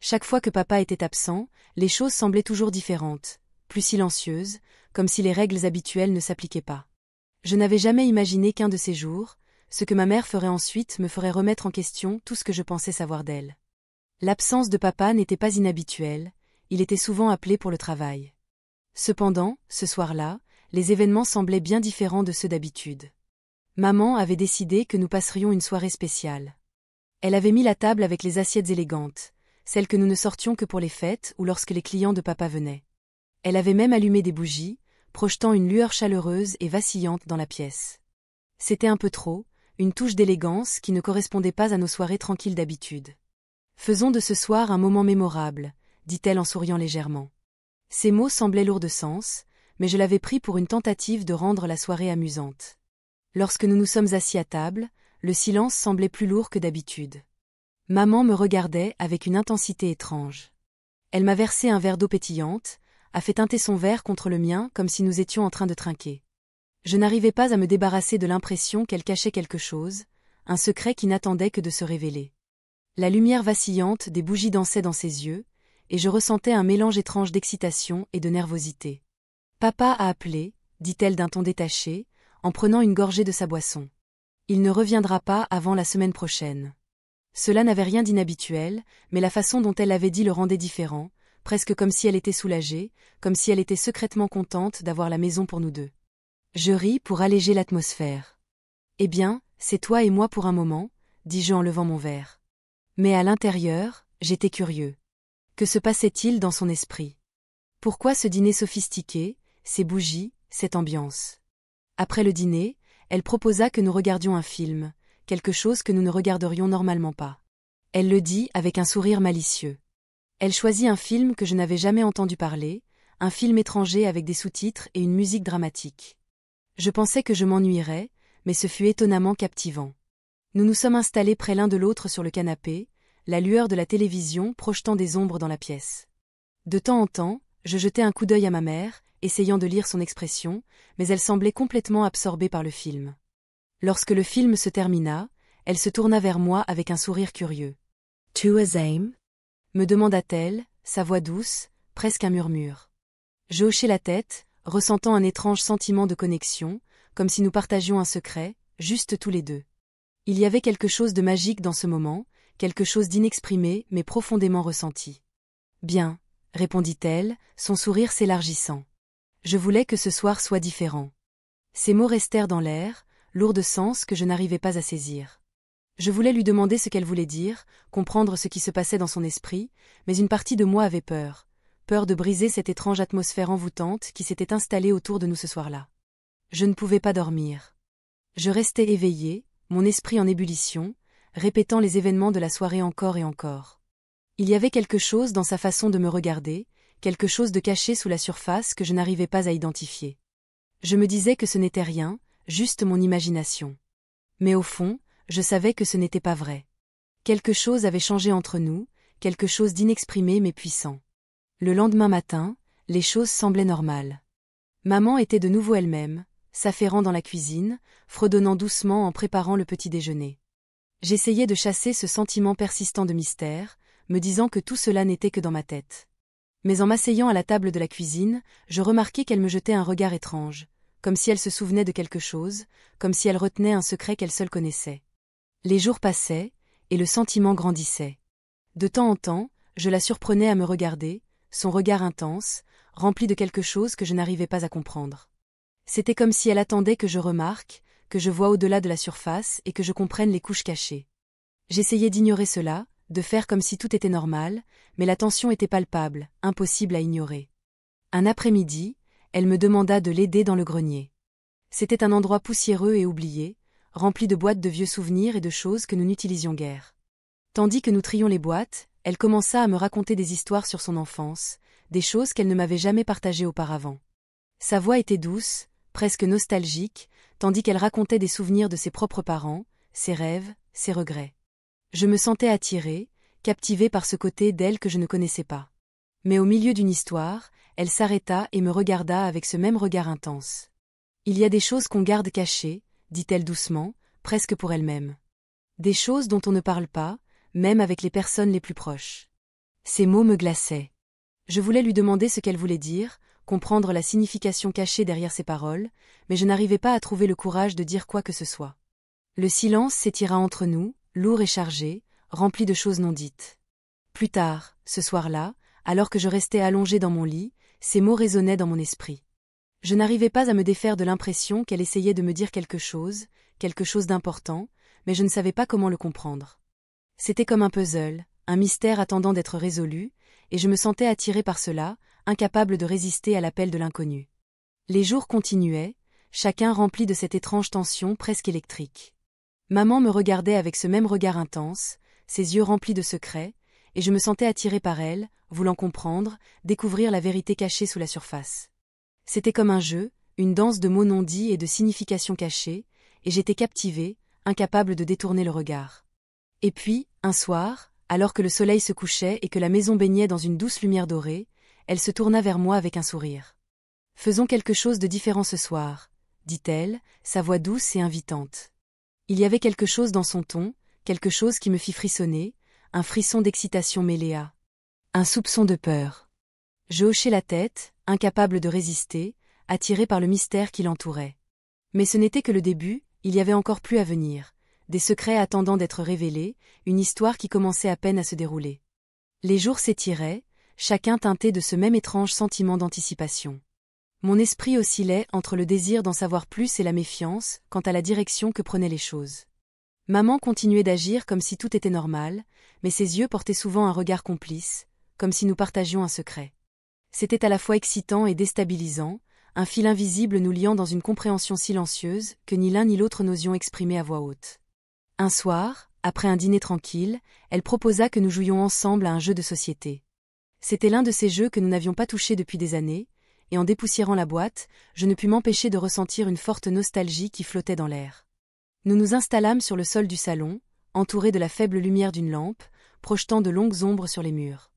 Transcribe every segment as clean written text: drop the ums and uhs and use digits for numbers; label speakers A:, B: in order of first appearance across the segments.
A: Chaque fois que papa était absent, les choses semblaient toujours différentes, plus silencieuses, comme si les règles habituelles ne s'appliquaient pas. Je n'avais jamais imaginé qu'un de ces jours, ce que ma mère ferait ensuite me ferait remettre en question tout ce que je pensais savoir d'elle. L'absence de papa n'était pas inhabituelle, il était souvent appelé pour le travail. Cependant, ce soir-là, les événements semblaient bien différents de ceux d'habitude. Maman avait décidé que nous passerions une soirée spéciale. Elle avait mis la table avec les assiettes élégantes, celles que nous ne sortions que pour les fêtes ou lorsque les clients de papa venaient. Elle avait même allumé des bougies, projetant une lueur chaleureuse et vacillante dans la pièce. C'était un peu trop, une touche d'élégance qui ne correspondait pas à nos soirées tranquilles d'habitude. Faisons de ce soir un moment mémorable, dit-elle en souriant légèrement. Ces mots semblaient lourds de sens, mais je l'avais pris pour une tentative de rendre la soirée amusante. Lorsque nous nous sommes assis à table, le silence semblait plus lourd que d'habitude. Maman me regardait avec une intensité étrange. Elle m'a versé un verre d'eau pétillante, a fait teinter son verre contre le mien comme si nous étions en train de trinquer. Je n'arrivais pas à me débarrasser de l'impression qu'elle cachait quelque chose, un secret qui n'attendait que de se révéler. La lumière vacillante des bougies dansait dans ses yeux, et je ressentais un mélange étrange d'excitation et de nervosité. « Papa a appelé », dit-elle d'un ton détaché, en prenant une gorgée de sa boisson. « Il ne reviendra pas avant la semaine prochaine. » Cela n'avait rien d'inhabituel, mais la façon dont elle l'avait dit le rendait différent, presque comme si elle était soulagée, comme si elle était secrètement contente d'avoir la maison pour nous deux. Je ris pour alléger l'atmosphère. « Eh bien, c'est toi et moi pour un moment, » dis-je en levant mon verre. Mais à l'intérieur, j'étais curieux. Que se passait-il dans son esprit? Pourquoi ce dîner sophistiqué, ces bougies, cette ambiance? Après le dîner, elle proposa que nous regardions un film, quelque chose que nous ne regarderions normalement pas. Elle le dit avec un sourire malicieux. Elle choisit un film que je n'avais jamais entendu parler, un film étranger avec des sous-titres et une musique dramatique. Je pensais que je m'ennuierais, mais ce fut étonnamment captivant. Nous nous sommes installés près l'un de l'autre sur le canapé, la lueur de la télévision projetant des ombres dans la pièce. De temps en temps, je jetais un coup d'œil à ma mère, essayant de lire son expression, mais elle semblait complètement absorbée par le film. Lorsque le film se termina, elle se tourna vers moi avec un sourire curieux. « Tu es aime ?» me demanda-t-elle, sa voix douce, presque un murmure. Je hochai la tête, ressentant un étrange sentiment de connexion, comme si nous partagions un secret, juste tous les deux. Il y avait quelque chose de magique dans ce moment, quelque chose d'inexprimé mais profondément ressenti. « Bien, » répondit-elle, son sourire s'élargissant. Je voulais que ce soir soit différent. Ces mots restèrent dans l'air, lourds de sens que je n'arrivais pas à saisir. Je voulais lui demander ce qu'elle voulait dire, comprendre ce qui se passait dans son esprit, mais une partie de moi avait peur de briser cette étrange atmosphère envoûtante qui s'était installée autour de nous ce soir-là. Je ne pouvais pas dormir. Je restais éveillée, mon esprit en ébullition, répétant les événements de la soirée encore et encore. Il y avait quelque chose dans sa façon de me regarder, quelque chose de caché sous la surface que je n'arrivais pas à identifier. Je me disais que ce n'était rien, juste mon imagination. Mais au fond, je savais que ce n'était pas vrai. Quelque chose avait changé entre nous, quelque chose d'inexprimé mais puissant. Le lendemain matin, les choses semblaient normales. Maman était de nouveau elle-même, s'affairant dans la cuisine, fredonnant doucement en préparant le petit déjeuner. J'essayais de chasser ce sentiment persistant de mystère, me disant que tout cela n'était que dans ma tête. Mais en m'asseyant à la table de la cuisine, je remarquai qu'elle me jetait un regard étrange, comme si elle se souvenait de quelque chose, comme si elle retenait un secret qu'elle seule connaissait. Les jours passaient, et le sentiment grandissait. De temps en temps, je la surprenais à me regarder, son regard intense, rempli de quelque chose que je n'arrivais pas à comprendre. C'était comme si elle attendait que je remarque, que je voie au-delà de la surface et que je comprenne les couches cachées. J'essayais d'ignorer cela, de faire comme si tout était normal, mais la tension était palpable, impossible à ignorer. Un après-midi, elle me demanda de l'aider dans le grenier. C'était un endroit poussiéreux et oublié, rempli de boîtes de vieux souvenirs et de choses que nous n'utilisions guère. Tandis que nous trions les boîtes, elle commença à me raconter des histoires sur son enfance, des choses qu'elle ne m'avait jamais partagées auparavant. Sa voix était douce, presque nostalgique, tandis qu'elle racontait des souvenirs de ses propres parents, ses rêves, ses regrets. Je me sentais attirée, captivée par ce côté d'elle que je ne connaissais pas. Mais au milieu d'une histoire, elle s'arrêta et me regarda avec ce même regard intense. « Il y a des choses qu'on garde cachées, » dit-elle doucement, presque pour elle-même. « Des choses dont on ne parle pas, même avec les personnes les plus proches. » Ces mots me glaçaient. Je voulais lui demander ce qu'elle voulait dire, comprendre la signification cachée derrière ces paroles, mais je n'arrivais pas à trouver le courage de dire quoi que ce soit. Le silence s'étira entre nous, lourd et chargé, rempli de choses non dites. Plus tard, ce soir-là, alors que je restais allongé dans mon lit, ces mots résonnaient dans mon esprit. Je n'arrivais pas à me défaire de l'impression qu'elle essayait de me dire quelque chose d'important, mais je ne savais pas comment le comprendre. C'était comme un puzzle, un mystère attendant d'être résolu, et je me sentais attiré par cela, incapable de résister à l'appel de l'inconnu. Les jours continuaient, chacun rempli de cette étrange tension presque électrique. Maman me regardait avec ce même regard intense, ses yeux remplis de secrets, et je me sentais attiré par elle, voulant comprendre, découvrir la vérité cachée sous la surface. C'était comme un jeu, une danse de mots non dits et de significations cachées, et j'étais captivé, incapable de détourner le regard. Et puis, un soir, alors que le soleil se couchait et que la maison baignait dans une douce lumière dorée, elle se tourna vers moi avec un sourire. « Faisons quelque chose de différent ce soir, » dit-elle, sa voix douce et invitante. Il y avait quelque chose dans son ton, quelque chose qui me fit frissonner, un frisson d'excitation mêlé à un soupçon de peur. Je hochai la tête, incapable de résister, attiré par le mystère qui l'entourait. Mais ce n'était que le début, il y avait encore plus à venir, des secrets attendant d'être révélés, une histoire qui commençait à peine à se dérouler. Les jours s'étiraient, chacun teinté de ce même étrange sentiment d'anticipation. Mon esprit oscillait entre le désir d'en savoir plus et la méfiance quant à la direction que prenaient les choses. Maman continuait d'agir comme si tout était normal, mais ses yeux portaient souvent un regard complice, comme si nous partagions un secret. C'était à la fois excitant et déstabilisant, un fil invisible nous liant dans une compréhension silencieuse que ni l'un ni l'autre n'osions exprimer à voix haute. Un soir, après un dîner tranquille, elle proposa que nous jouions ensemble à un jeu de société. C'était l'un de ces jeux que nous n'avions pas touchés depuis des années, et en dépoussiérant la boîte, je ne pus m'empêcher de ressentir une forte nostalgie qui flottait dans l'air. Nous nous installâmes sur le sol du salon, entourés de la faible lumière d'une lampe, projetant de longues ombres sur les murs.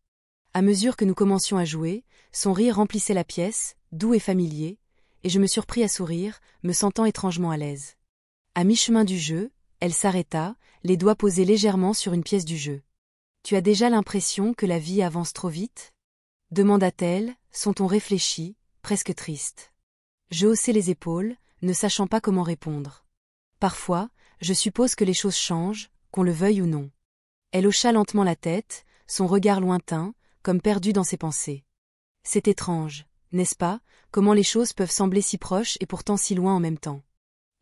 A: À mesure que nous commencions à jouer, son rire remplissait la pièce, doux et familier, et je me surpris à sourire, me sentant étrangement à l'aise. À mi-chemin du jeu, elle s'arrêta, les doigts posés légèrement sur une pièce du jeu. « Tu as déjà l'impression que la vie avance trop vite ?» demanda-t-elle, son ton réfléchi, presque triste. Je haussai les épaules, ne sachant pas comment répondre. Parfois, je suppose que les choses changent, qu'on le veuille ou non. Elle hocha lentement la tête, son regard lointain, comme perdu dans ses pensées. C'est étrange, n'est-ce pas, comment les choses peuvent sembler si proches et pourtant si loin en même temps.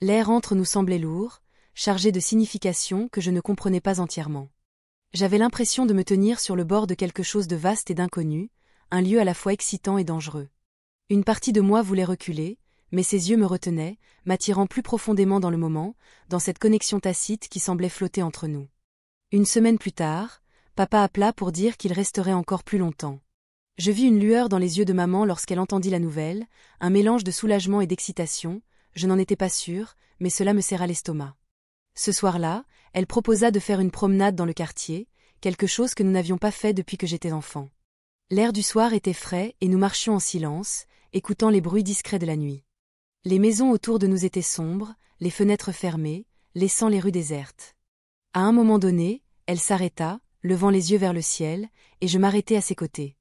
A: L'air entre nous semblait lourd, chargé de significations que je ne comprenais pas entièrement. J'avais l'impression de me tenir sur le bord de quelque chose de vaste et d'inconnu, un lieu à la fois excitant et dangereux. Une partie de moi voulait reculer, mais ses yeux me retenaient, m'attirant plus profondément dans le moment, dans cette connexion tacite qui semblait flotter entre nous. Une semaine plus tard, papa appela pour dire qu'il resterait encore plus longtemps. Je vis une lueur dans les yeux de maman lorsqu'elle entendit la nouvelle, un mélange de soulagement et d'excitation, je n'en étais pas sûre, mais cela me serra l'estomac. Ce soir-là, elle proposa de faire une promenade dans le quartier, quelque chose que nous n'avions pas fait depuis que j'étais enfant. L'air du soir était frais et nous marchions en silence, écoutant les bruits discrets de la nuit. Les maisons autour de nous étaient sombres, les fenêtres fermées, laissant les rues désertes. À un moment donné, elle s'arrêta, levant les yeux vers le ciel, et je m'arrêtai à ses côtés.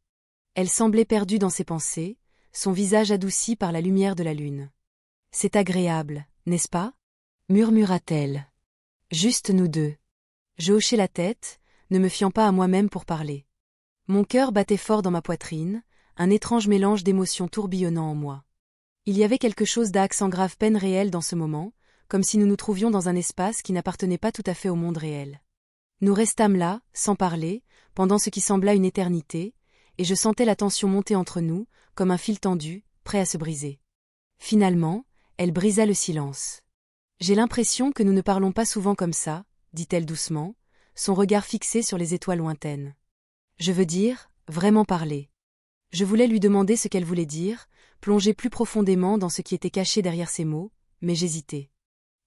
A: Elle semblait perdue dans ses pensées, son visage adouci par la lumière de la lune. « C'est agréable, n'est-ce pas ?» murmura-t-elle. « Juste nous deux. » Je hochai la tête, ne me fiant pas à moi-même pour parler. Mon cœur battait fort dans ma poitrine, un étrange mélange d'émotions tourbillonnant en moi. Il y avait quelque chose d'accent grave peine réelle dans ce moment, comme si nous nous trouvions dans un espace qui n'appartenait pas tout à fait au monde réel. Nous restâmes là, sans parler, pendant ce qui sembla une éternité, et je sentais la tension monter entre nous, comme un fil tendu, prêt à se briser. Finalement, elle brisa le silence. « J'ai l'impression que nous ne parlons pas souvent comme ça, » dit-elle doucement, son regard fixé sur les étoiles lointaines. Je veux dire, vraiment parler. Je voulais lui demander ce qu'elle voulait dire, plonger plus profondément dans ce qui était caché derrière ces mots, mais j'hésitais.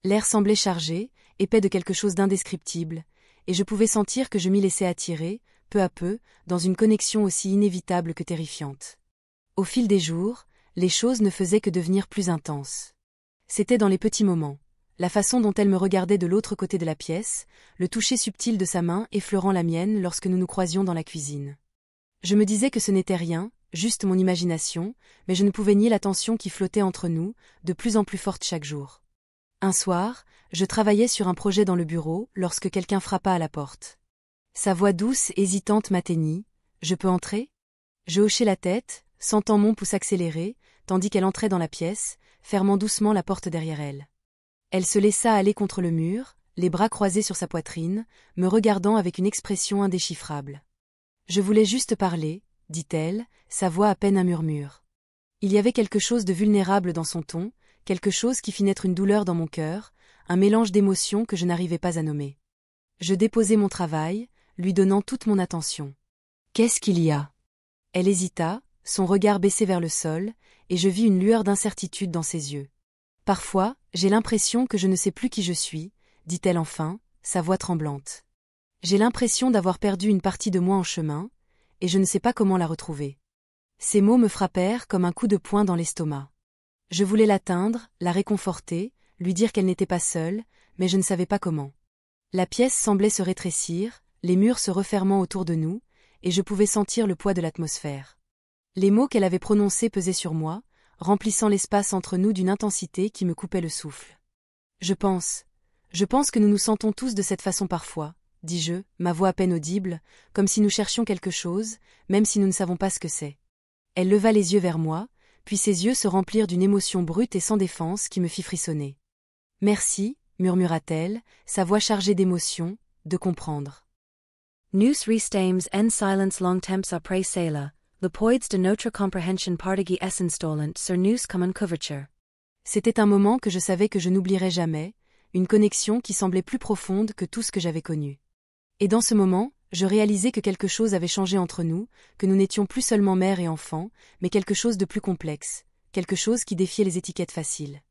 A: L'air semblait chargé, épais de quelque chose d'indescriptible, et je pouvais sentir que je m'y laissais attirer, peu à peu, dans une connexion aussi inévitable que terrifiante. Au fil des jours, les choses ne faisaient que devenir plus intenses. C'était dans les petits moments, la façon dont elle me regardait de l'autre côté de la pièce, le toucher subtil de sa main effleurant la mienne lorsque nous nous croisions dans la cuisine. Je me disais que ce n'était rien, juste mon imagination, mais je ne pouvais nier la tension qui flottait entre nous, de plus en plus forte chaque jour. Un soir, je travaillais sur un projet dans le bureau lorsque quelqu'un frappa à la porte. Sa voix douce, hésitante m'atteignit. « Je peux entrer ?» Je hochai la tête, sentant mon pouce accélérer, tandis qu'elle entrait dans la pièce, fermant doucement la porte derrière elle. Elle se laissa aller contre le mur, les bras croisés sur sa poitrine, me regardant avec une expression indéchiffrable. « Je voulais juste parler, » dit-elle, sa voix à peine un murmure. Il y avait quelque chose de vulnérable dans son ton, quelque chose qui fit naître une douleur dans mon cœur, un mélange d'émotions que je n'arrivais pas à nommer. Je déposai mon travail, lui donnant toute mon attention. « Qu'est-ce qu'il y a ?» Elle hésita, son regard baissé vers le sol, et je vis une lueur d'incertitude dans ses yeux. « Parfois, j'ai l'impression que je ne sais plus qui je suis, » dit-elle enfin, sa voix tremblante. « J'ai l'impression d'avoir perdu une partie de moi en chemin, et je ne sais pas comment la retrouver. » Ces mots me frappèrent comme un coup de poing dans l'estomac. Je voulais l'atteindre, la réconforter, lui dire qu'elle n'était pas seule, mais je ne savais pas comment. La pièce semblait se rétrécir, les murs se refermant autour de nous, et je pouvais sentir le poids de l'atmosphère. Les mots qu'elle avait prononcés pesaient sur moi, remplissant l'espace entre nous d'une intensité qui me coupait le souffle. Je pense que nous nous sentons tous de cette façon parfois, dis-je, ma voix à peine audible, comme si nous cherchions quelque chose, même si nous ne savons pas ce que c'est. Elle leva les yeux vers moi, puis ses yeux se remplirent d'une émotion brute et sans défense qui me fit frissonner. « Merci », murmura-t-elle, sa voix chargée d'émotion, de comprendre. Nous restames en silence longtemps après cela, le poids de notre comprehension partage essentiellement sur nous comme une couverture. C'était un moment que je savais que je n'oublierais jamais, une connexion qui semblait plus profonde que tout ce que j'avais connu. Et dans ce moment, je réalisais que quelque chose avait changé entre nous, que nous n'étions plus seulement mère et enfant, mais quelque chose de plus complexe, quelque chose qui défiait les étiquettes faciles.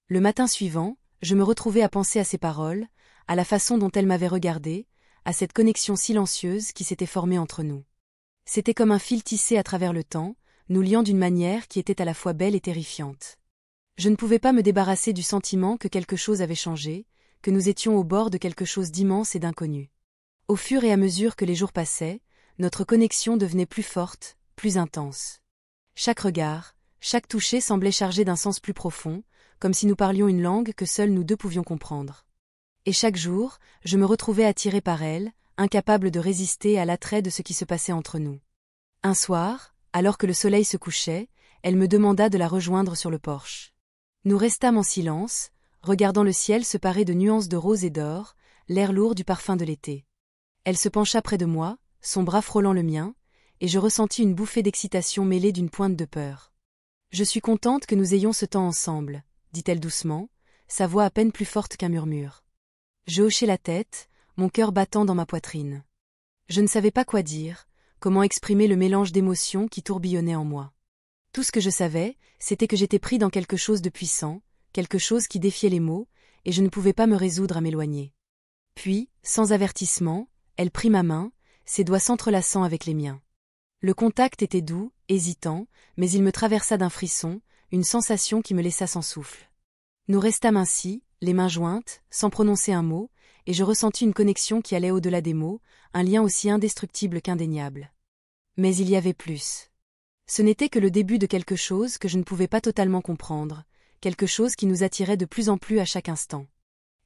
A: Le matin suivant, je me retrouvais à penser à ces paroles, à la façon dont elle m'avait regardée, à cette connexion silencieuse qui s'était formée entre nous. C'était comme un fil tissé à travers le temps, nous liant d'une manière qui était à la fois belle et terrifiante. Je ne pouvais pas me débarrasser du sentiment que quelque chose avait changé, que nous étions au bord de quelque chose d'immense et d'inconnu. Au fur et à mesure que les jours passaient, notre connexion devenait plus forte, plus intense. Chaque regard, chaque toucher semblait chargé d'un sens plus profond, comme si nous parlions une langue que seuls nous deux pouvions comprendre. Et chaque jour, je me retrouvais attiré par elle, incapable de résister à l'attrait de ce qui se passait entre nous. Un soir, alors que le soleil se couchait, elle me demanda de la rejoindre sur le porche. Nous restâmes en silence, regardant le ciel se parer de nuances de rose et d'or, l'air lourd du parfum de l'été. Elle se pencha près de moi, son bras frôlant le mien, et je ressentis une bouffée d'excitation mêlée d'une pointe de peur. « Je suis contente que nous ayons ce temps ensemble, » dit-elle doucement, sa voix à peine plus forte qu'un murmure. Je hochai la tête, mon cœur battant dans ma poitrine. Je ne savais pas quoi dire, comment exprimer le mélange d'émotions qui tourbillonnait en moi. Tout ce que je savais, c'était que j'étais pris dans quelque chose de puissant, quelque chose qui défiait les mots, et je ne pouvais pas me résoudre à m'éloigner. Puis, sans avertissement, elle prit ma main, ses doigts s'entrelaçant avec les miens. Le contact était doux, hésitant, mais il me traversa d'un frisson, une sensation qui me laissa sans souffle. Nous restâmes ainsi, les mains jointes, sans prononcer un mot, et je ressentis une connexion qui allait au-delà des mots, un lien aussi indestructible qu'indéniable. Mais il y avait plus. Ce n'était que le début de quelque chose que je ne pouvais pas totalement comprendre, quelque chose qui nous attirait de plus en plus à chaque instant.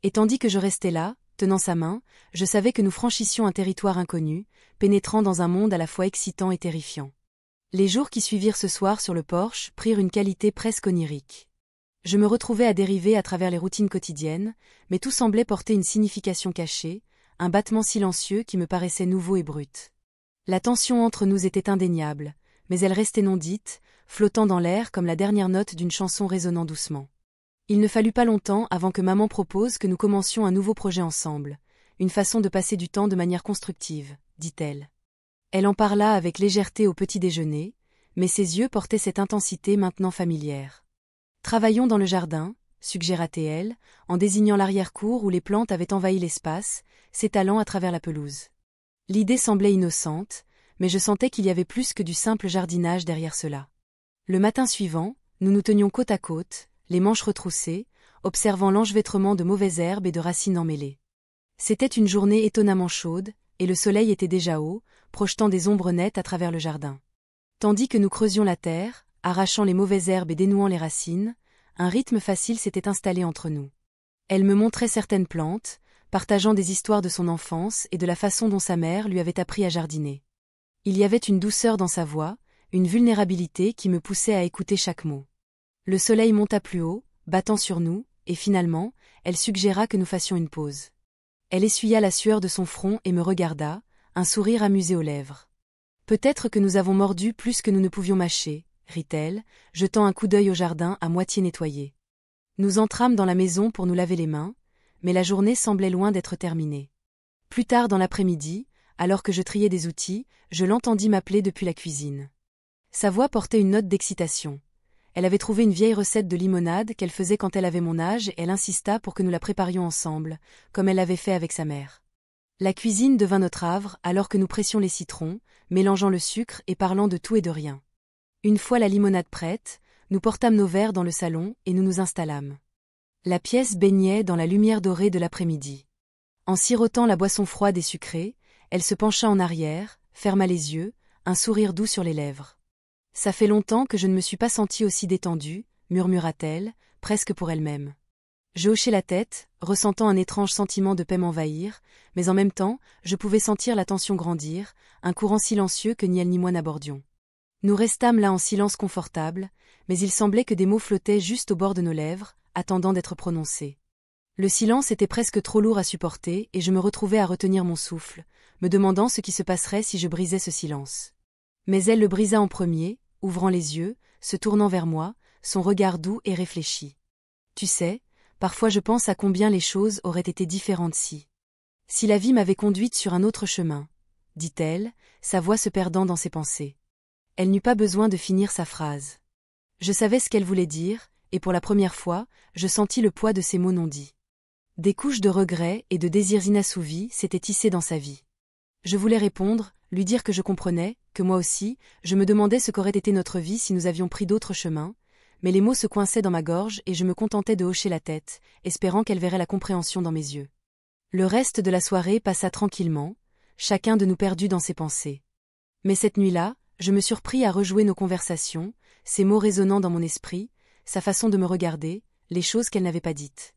A: Et tandis que je restais là, tenant sa main, je savais que nous franchissions un territoire inconnu, pénétrant dans un monde à la fois excitant et terrifiant. Les jours qui suivirent ce soir sur le porche prirent une qualité presque onirique. Je me retrouvais à dériver à travers les routines quotidiennes, mais tout semblait porter une signification cachée, un battement silencieux qui me paraissait nouveau et brut. La tension entre nous était indéniable, mais elle restait non dite, flottant dans l'air comme la dernière note d'une chanson résonnant doucement. Il ne fallut pas longtemps avant que maman propose que nous commencions un nouveau projet ensemble, une façon de passer du temps de manière constructive, dit-elle. Elle en parla avec légèreté au petit déjeuner, mais ses yeux portaient cette intensité maintenant familière. Travaillons dans le jardin, suggéra-t-elle, en désignant l'arrière-cour où les plantes avaient envahi l'espace, s'étalant à travers la pelouse. L'idée semblait innocente, mais je sentais qu'il y avait plus que du simple jardinage derrière cela. Le matin suivant, nous nous tenions côte à côte, les manches retroussées, observant l'enchevêtrement de mauvaises herbes et de racines emmêlées. C'était une journée étonnamment chaude, et le soleil était déjà haut, projetant des ombres nettes à travers le jardin. Tandis que nous creusions la terre, arrachant les mauvaises herbes et dénouant les racines, un rythme facile s'était installé entre nous. Elle me montrait certaines plantes, partageant des histoires de son enfance et de la façon dont sa mère lui avait appris à jardiner. Il y avait une douceur dans sa voix, une vulnérabilité qui me poussait à écouter chaque mot. Le soleil monta plus haut, battant sur nous, et finalement, elle suggéra que nous fassions une pause. Elle essuya la sueur de son front et me regarda, un sourire amusé aux lèvres. Peut-être que nous avons mordu plus que nous ne pouvions mâcher, rit-elle, jetant un coup d'œil au jardin à moitié nettoyé. Nous entrâmes dans la maison pour nous laver les mains, mais la journée semblait loin d'être terminée. Plus tard dans l'après-midi, alors que je triais des outils, je l'entendis m'appeler depuis la cuisine. Sa voix portait une note d'excitation. Elle avait trouvé une vieille recette de limonade qu'elle faisait quand elle avait mon âge et elle insista pour que nous la préparions ensemble, comme elle l'avait fait avec sa mère. La cuisine devint notre havre alors que nous pressions les citrons, mélangeant le sucre et parlant de tout et de rien. Une fois la limonade prête, nous portâmes nos verres dans le salon et nous nous installâmes. La pièce baignait dans la lumière dorée de l'après-midi. En sirotant la boisson froide et sucrée, elle se pencha en arrière, ferma les yeux, un sourire doux sur les lèvres. « Ça fait longtemps que je ne me suis pas sentie aussi détendue, » murmura-t-elle, presque pour elle-même. Je hochai la tête, ressentant un étrange sentiment de paix m'envahir, mais en même temps, je pouvais sentir la tension grandir, un courant silencieux que ni elle ni moi n'abordions. Nous restâmes là en silence confortable, mais il semblait que des mots flottaient juste au bord de nos lèvres, attendant d'être prononcés. Le silence était presque trop lourd à supporter et je me retrouvais à retenir mon souffle, me demandant ce qui se passerait si je brisais ce silence. Mais elle le brisa en premier, ouvrant les yeux, se tournant vers moi, son regard doux et réfléchi. « Tu sais, parfois je pense à combien les choses auraient été différentes si la vie m'avait conduite sur un autre chemin, » dit-elle, sa voix se perdant dans ses pensées. Elle n'eut pas besoin de finir sa phrase. Je savais ce qu'elle voulait dire, et pour la première fois, je sentis le poids de ces mots non dits. Des couches de regrets et de désirs inassouvis s'étaient tissées dans sa vie. Je voulais répondre, lui dire que je comprenais, que moi aussi, je me demandais ce qu'aurait été notre vie si nous avions pris d'autres chemins, mais les mots se coinçaient dans ma gorge et je me contentais de hocher la tête, espérant qu'elle verrait la compréhension dans mes yeux. Le reste de la soirée passa tranquillement, chacun de nous perdu dans ses pensées. Mais cette nuit-là, je me surpris à rejouer nos conversations, ces mots résonnant dans mon esprit, sa façon de me regarder, les choses qu'elle n'avait pas dites.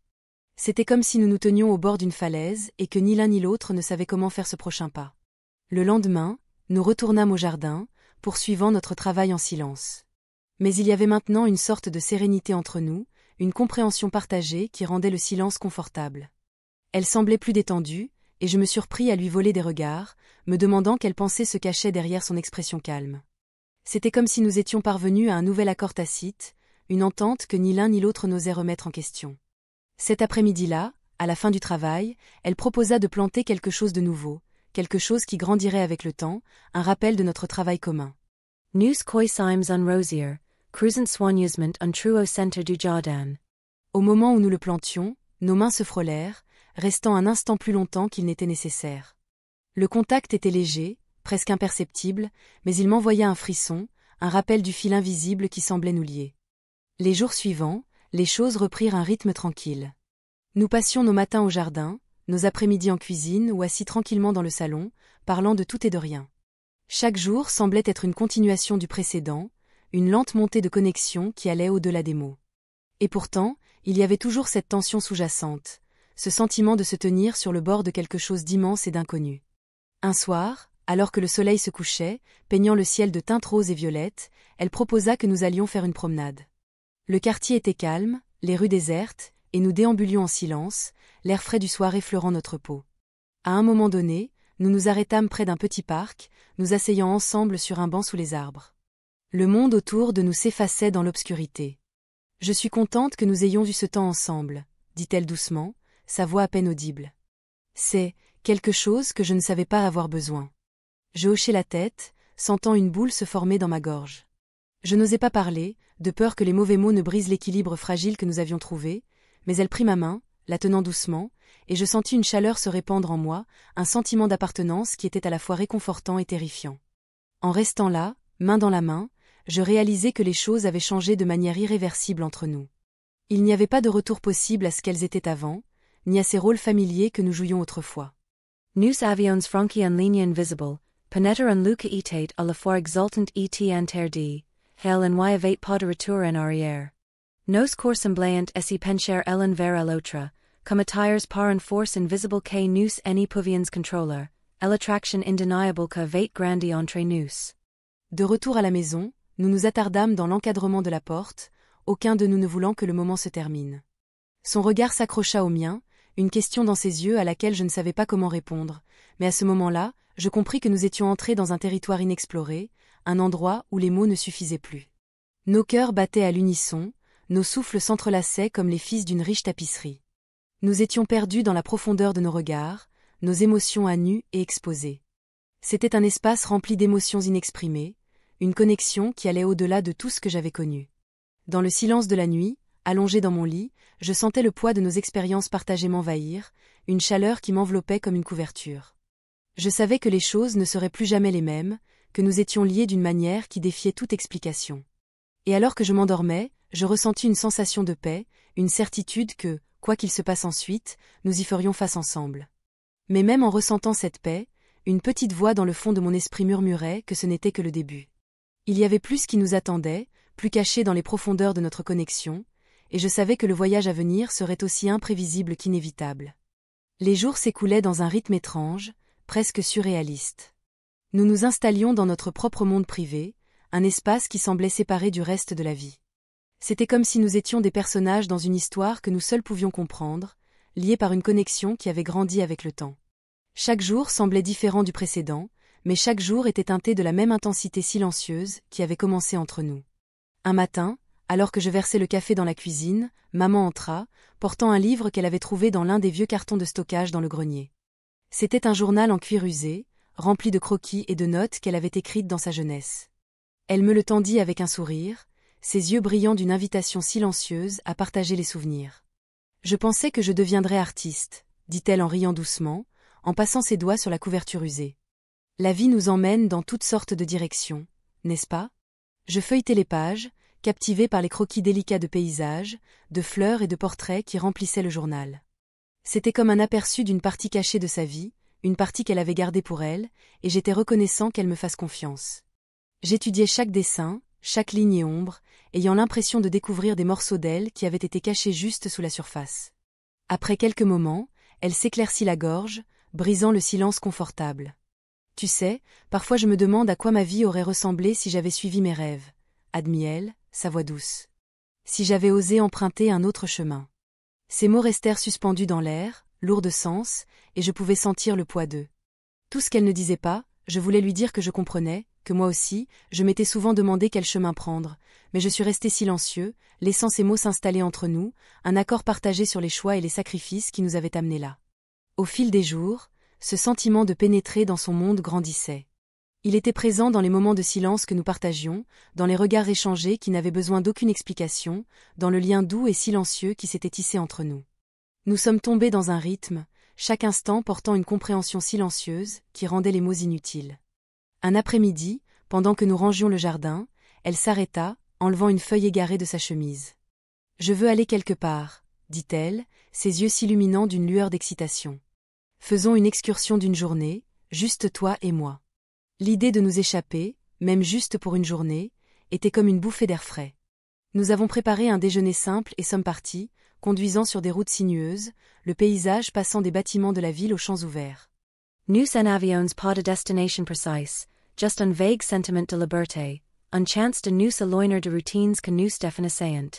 A: C'était comme si nous nous tenions au bord d'une falaise et que ni l'un ni l'autre ne savait comment faire ce prochain pas. Le lendemain, nous retournâmes au jardin, poursuivant notre travail en silence. Mais il y avait maintenant une sorte de sérénité entre nous, une compréhension partagée qui rendait le silence confortable. Elle semblait plus détendue, et je me surpris à lui voler des regards, me demandant quelle pensée se cachait derrière son expression calme. C'était comme si nous étions parvenus à un nouvel accord tacite, une entente que ni l'un ni l'autre n'osait remettre en question. Cet après-midi-là, à la fin du travail, elle proposa de planter quelque chose de nouveau, quelque chose qui grandirait avec le temps, un rappel de notre travail commun.
B: Nus coisymes un rosier, cruisant soigneusement un trou au centre du jardin.
A: Au moment où nous le plantions, nos mains se frôlèrent, restant un instant plus longtemps qu'il n'était nécessaire. Le contact était léger, presque imperceptible, mais il m'envoya un frisson, un rappel du fil invisible qui semblait nous lier. Les jours suivants, les choses reprirent un rythme tranquille. Nous passions nos matins au jardin, nos après-midi en cuisine ou assis tranquillement dans le salon, parlant de tout et de rien. Chaque jour semblait être une continuation du précédent, une lente montée de connexion qui allait au-delà des mots. Et pourtant, il y avait toujours cette tension sous-jacente, ce sentiment de se tenir sur le bord de quelque chose d'immense et d'inconnu. Un soir, alors que le soleil se couchait, peignant le ciel de teintes roses et violettes, elle proposa que nous allions faire une promenade. Le quartier était calme, les rues désertes, et nous déambulions en silence, l'air frais du soir effleurant notre peau. À un moment donné, nous nous arrêtâmes près d'un petit parc, nous asseyant ensemble sur un banc sous les arbres. Le monde autour de nous s'effaçait dans l'obscurité. « Je suis contente que nous ayons eu ce temps ensemble, » dit-elle doucement, sa voix à peine audible. « C'est quelque chose que je ne savais pas avoir besoin. » Je hochai la tête, sentant une boule se former dans ma gorge. Je n'osais pas parler, de peur que les mauvais mots ne brisent l'équilibre fragile que nous avions trouvé, mais elle prit ma main, la tenant doucement, et je sentis une chaleur se répandre en moi, un sentiment d'appartenance qui était à la fois réconfortant et terrifiant. En restant là, main dans la main, je réalisai que les choses avaient changé de manière irréversible entre nous. Il n'y avait pas de retour possible à ce qu'elles étaient avant, ni à ces rôles familiers que nous jouions autrefois.
B: Nus avions franci en ligne invisible, Peneter and Luca etate à la fois exultant et interdit, hail en y avait pas de retour en arrière. Nos corps semblant essayer pencher l'un vers l'autre, comme attires par une force invisible que nous n'y pouvions contrôler, l'attraction indéniable que avait grandi entre nous.
A: De retour à la maison, nous nous attardâmes dans l'encadrement de la porte, aucun de nous ne voulant que le moment se termine. Son regard s'accrocha au mien, une question dans ses yeux à laquelle je ne savais pas comment répondre, mais à ce moment-là, je compris que nous étions entrés dans un territoire inexploré, un endroit où les mots ne suffisaient plus. Nos cœurs battaient à l'unisson, nos souffles s'entrelaçaient comme les fils d'une riche tapisserie. Nous étions perdus dans la profondeur de nos regards, nos émotions à nu et exposées. C'était un espace rempli d'émotions inexprimées, une connexion qui allait au-delà de tout ce que j'avais connu. Dans le silence de la nuit, allongé dans mon lit, je sentais le poids de nos expériences partagées m'envahir, une chaleur qui m'enveloppait comme une couverture. Je savais que les choses ne seraient plus jamais les mêmes, que nous étions liés d'une manière qui défiait toute explication. Et alors que je m'endormais, je ressentis une sensation de paix, une certitude que, quoi qu'il se passe ensuite, nous y ferions face ensemble. Mais même en ressentant cette paix, une petite voix dans le fond de mon esprit murmurait que ce n'était que le début. Il y avait plus qui nous attendait, plus caché dans les profondeurs de notre connexion, et je savais que le voyage à venir serait aussi imprévisible qu'inévitable. Les jours s'écoulaient dans un rythme étrange, presque surréaliste. Nous nous installions dans notre propre monde privé, un espace qui semblait séparé du reste de la vie. C'était comme si nous étions des personnages dans une histoire que nous seuls pouvions comprendre, liés par une connexion qui avait grandi avec le temps. Chaque jour semblait différent du précédent, mais chaque jour était teinté de la même intensité silencieuse qui avait commencé entre nous. Un matin, alors que je versais le café dans la cuisine, maman entra, portant un livre qu'elle avait trouvé dans l'un des vieux cartons de stockage dans le grenier. C'était un journal en cuir usé, rempli de croquis et de notes qu'elle avait écrites dans sa jeunesse. Elle me le tendit avec un sourire, ses yeux brillant d'une invitation silencieuse à partager les souvenirs. Je pensais que je deviendrais artiste, dit-elle en riant doucement, en passant ses doigts sur la couverture usée. La vie nous emmène dans toutes sortes de directions, n'est-ce pas? Je feuilletais les pages, captivé par les croquis délicats de paysages, de fleurs et de portraits qui remplissaient le journal. C'était comme un aperçu d'une partie cachée de sa vie, une partie qu'elle avait gardée pour elle, et j'étais reconnaissant qu'elle me fasse confiance. J'étudiais chaque dessin, chaque ligne et ombre, ayant l'impression de découvrir des morceaux d'elle qui avaient été cachés juste sous la surface. Après quelques moments, elle s'éclaircit la gorge, brisant le silence confortable. Tu sais, parfois je me demande à quoi ma vie aurait ressemblé si j'avais suivi mes rêves, admit-elle, sa voix douce. Si j'avais osé emprunter un autre chemin. Ces mots restèrent suspendus dans l'air, lourds de sens, et je pouvais sentir le poids d'eux. Tout ce qu'elle ne disait pas, je voulais lui dire que je comprenais, que moi aussi, je m'étais souvent demandé quel chemin prendre, mais je suis resté silencieux, laissant ces mots s'installer entre nous, un accord partagé sur les choix et les sacrifices qui nous avaient amenés là. Au fil des jours, ce sentiment de pénétrer dans son monde grandissait. Il était présent dans les moments de silence que nous partagions, dans les regards échangés qui n'avaient besoin d'aucune explication, dans le lien doux et silencieux qui s'était tissé entre nous. Nous sommes tombés dans un rythme, chaque instant portant une compréhension silencieuse qui rendait les mots inutiles. Un après-midi, pendant que nous rangions le jardin, elle s'arrêta, enlevant une feuille égarée de sa chemise. « Je veux aller quelque part, » dit-elle, ses yeux s'illuminant d'une lueur d'excitation. « Faisons une excursion d'une journée, juste toi et moi. » L'idée de nous échapper, même juste pour une journée, était comme une bouffée d'air frais. Nous avons préparé un déjeuner simple et sommes partis, conduisant sur des routes sinueuses, le paysage passant des bâtiments de la ville aux champs ouverts.
B: Nous en avions pas de destination précise, juste un vague sentiment de liberté, une chance de nous éloigner de routines que nous définissaient.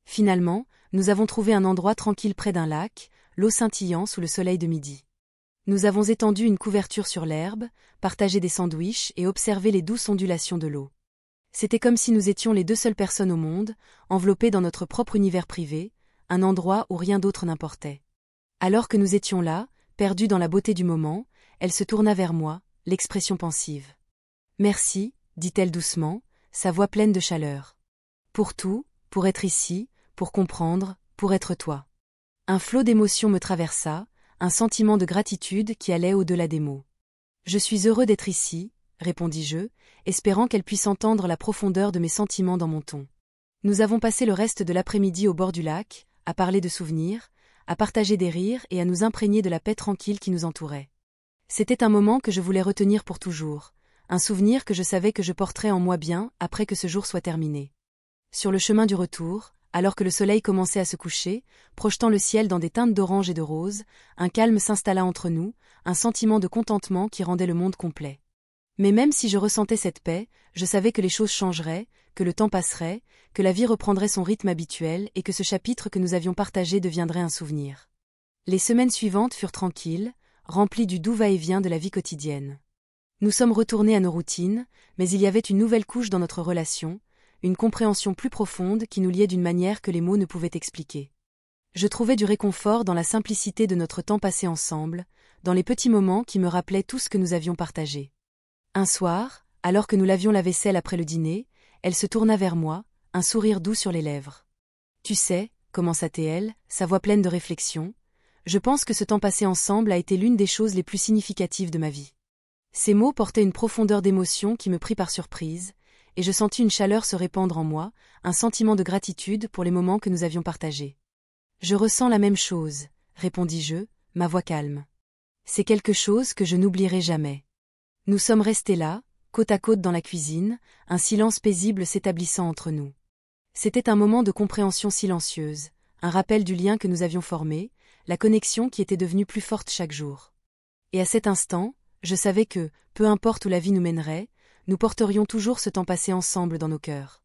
A: Finalement, nous avons trouvé un endroit tranquille près d'un lac, l'eau scintillant sous le soleil de midi. Nous avons étendu une couverture sur l'herbe, partagé des sandwichs et observé les douces ondulations de l'eau. C'était comme si nous étions les deux seules personnes au monde, enveloppées dans notre propre univers privé, un endroit où rien d'autre n'importait. Alors que nous étions là, perdus dans la beauté du moment, elle se tourna vers moi, l'expression pensive. « Merci, dit-elle doucement, sa voix pleine de chaleur. Pour tout, pour être ici, pour comprendre, pour être toi. » Un flot d'émotions me traversa, un sentiment de gratitude qui allait au-delà des mots. « Je suis heureux d'être ici, » répondis-je, espérant qu'elle puisse entendre la profondeur de mes sentiments dans mon ton. Nous avons passé le reste de l'après-midi au bord du lac, à parler de souvenirs, à partager des rires et à nous imprégner de la paix tranquille qui nous entourait. C'était un moment que je voulais retenir pour toujours, un souvenir que je savais que je porterais en moi bien après que ce jour soit terminé. Sur le chemin du retour, alors que le soleil commençait à se coucher, projetant le ciel dans des teintes d'orange et de rose, un calme s'installa entre nous, un sentiment de contentement qui rendait le monde complet. Mais même si je ressentais cette paix, je savais que les choses changeraient, que le temps passerait, que la vie reprendrait son rythme habituel et que ce chapitre que nous avions partagé deviendrait un souvenir. Les semaines suivantes furent tranquilles, remplies du doux va-et-vient de la vie quotidienne. Nous sommes retournés à nos routines, mais il y avait une nouvelle couche dans notre relation, une compréhension plus profonde qui nous liait d'une manière que les mots ne pouvaient expliquer. Je trouvais du réconfort dans la simplicité de notre temps passé ensemble, dans les petits moments qui me rappelaient tout ce que nous avions partagé. Un soir, alors que nous lavions la vaisselle après le dîner, elle se tourna vers moi, un sourire doux sur les lèvres. « Tu sais, » commença-t-elle, sa voix pleine de réflexion, « je pense que ce temps passé ensemble a été l'une des choses les plus significatives de ma vie. » Ces mots portaient une profondeur d'émotion qui me prit par surprise, et je sentis une chaleur se répandre en moi, un sentiment de gratitude pour les moments que nous avions partagés. « Je ressens la même chose, » répondis-je, ma voix calme. « C'est quelque chose que je n'oublierai jamais. » Nous sommes restés là, côte à côte dans la cuisine, un silence paisible s'établissant entre nous. C'était un moment de compréhension silencieuse, un rappel du lien que nous avions formé, la connexion qui était devenue plus forte chaque jour. Et à cet instant, je savais que, peu importe où la vie nous mènerait, nous porterions toujours ce temps passé ensemble dans nos cœurs.